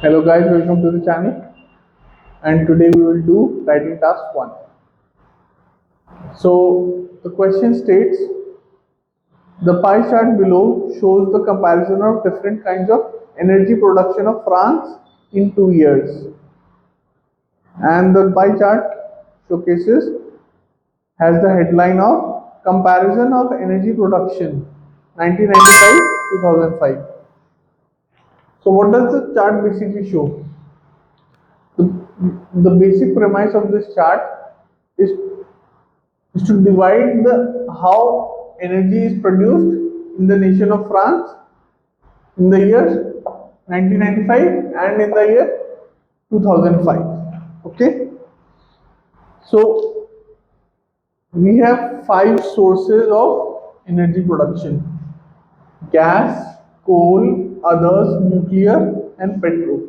Hello guys, welcome to the channel, and today we will do writing task 1. So the question states, the pie chart below shows the comparison of different kinds of energy production of France in 2 years, and the pie chart showcases has the headline of comparison of energy production 1995-2005. So what does the chart basically show? The, the basic premise of this chart is to divide the how energy is produced in the nation of France in the years 1995 and in the year 2005. Okay, so we have 5 sources of energy production: gas, coal, others, nuclear, and petrol.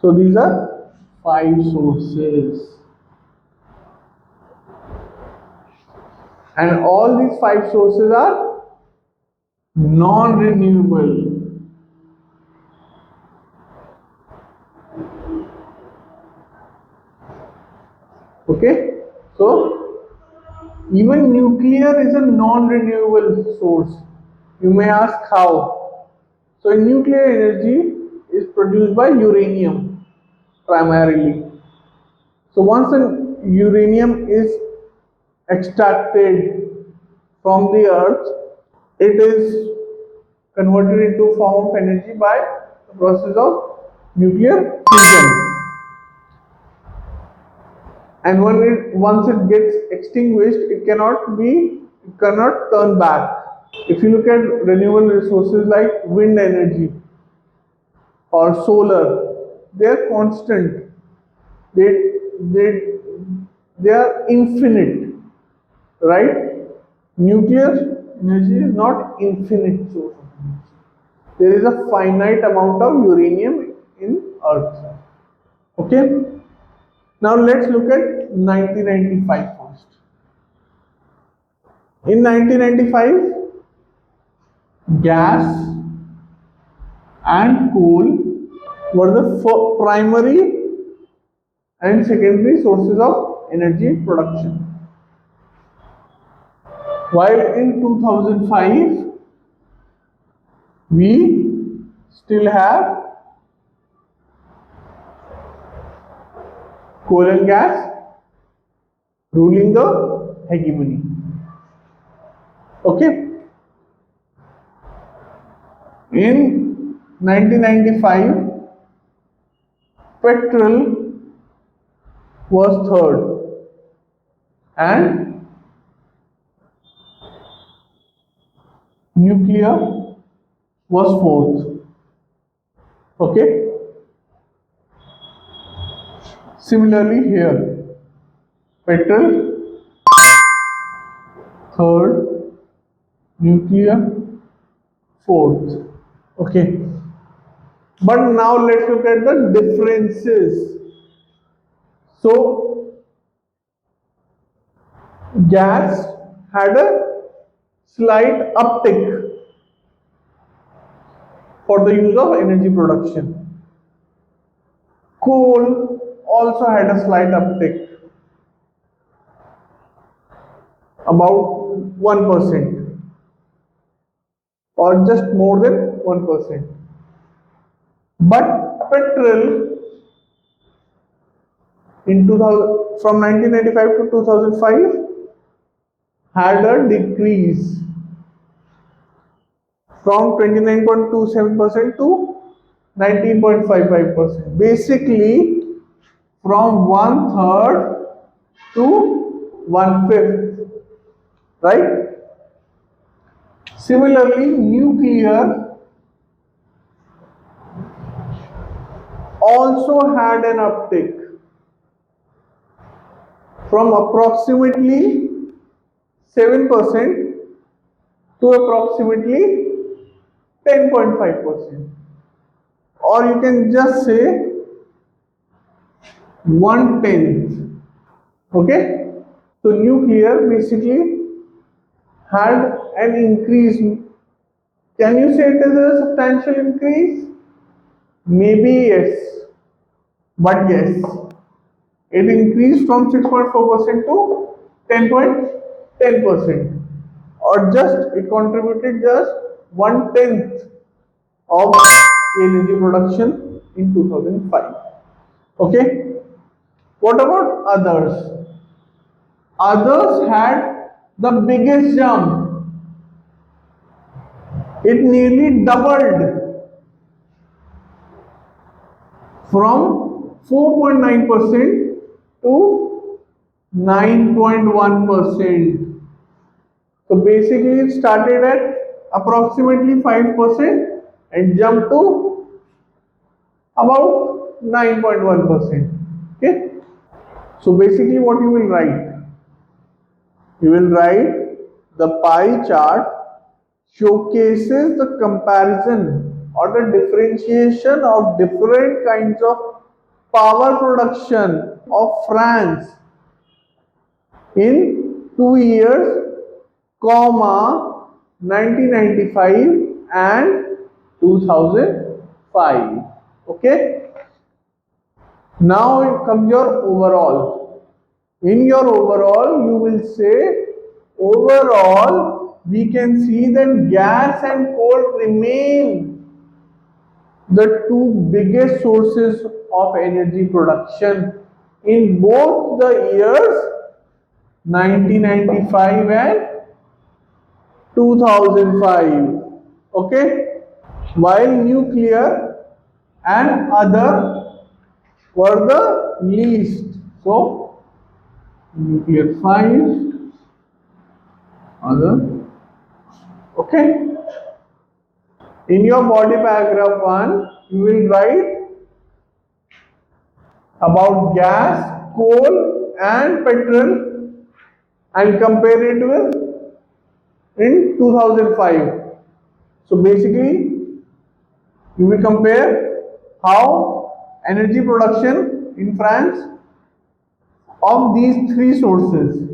So these are 5 sources, and all these 5 sources are non-renewable. Okay, so even nuclear is a non-renewable source. You may ask how. So nuclear energy is produced by uranium primarily. So once an uranium is extracted from the earth, it is converted into a form of energy by the process of nuclear fusion. And once it gets extinguished, it cannot turn back. If you look at renewable resources like wind energy or solar, they are constant. They they they are infinite, right? Nuclear energy is not infinite source of energy. There is a finite amount of uranium in Earth. Okay. Now let's look at 1995 first. In 1995, gas and coal were the primary and secondary sources of energy production. While in 2005, we still have coal and gas ruling the hegemony. Okay. In 1995, petrol was third and nuclear was fourth. Okay. Similarly here, petrol third, nuclear fourth. Okay. But now let's look at the differences. So gas had a slight uptick for the use of energy production. Coal also had a slight uptick, about 1% or just more than 1%. But petrol in 2000, from 1995 to 2005 had a decrease from 29.27% to 19.55%. Basically, from 1/3 to 1/5, right? Similarly, nuclear also had an uptick from approximately 7% to approximately 10.5%, or you can just say 1/10. Okay, so nuclear basically had an increase. Can you say it is a substantial increase? Maybe yes, but yes, it increased from 6.4% to 10.10%, or just it contributed just 1/10 of energy production in 2005. Okay, what about others? Others had the biggest jump. It nearly doubled from 4.9% to 9.1%. So basically, it started at approximately 5% and jumped to about 9.1%. Okay. So basically, what you will write? You will write the pie chart showcases the comparison or the differentiation of different kinds of power production of France in 2 years, comma 1995 and 2005. Okay. Now comes your overall. In your overall, you will say overall we can see that gas and coal remain the two biggest sources of energy production in both the years 1995 and 2005. Okay, while nuclear and other were the least. So nuclear 5, other. Okay, in your body paragraph 1 you will write about gas, coal and petrol and compare it with in 2005. So basically you will compare how energy production in France of these three sources.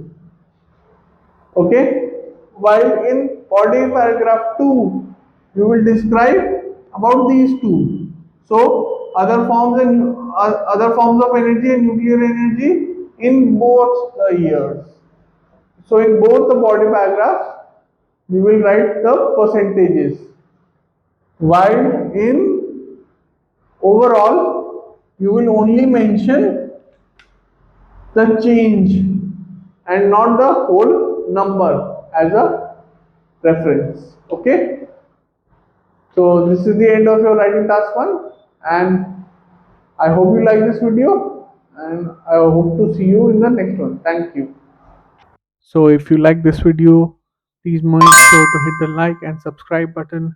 Okay, while in body paragraph 2 you will describe about these two. So other forms of energy and nuclear energy in both the years. So in both the body paragraphs you will write the percentages, while in overall you will only mention the change and not the whole number as a reference. Okay, so this is the end of your writing task 1, and I hope you like this video, and I hope to see you in the next one. Thank you. So if you like this video, please make sure to hit the like and subscribe button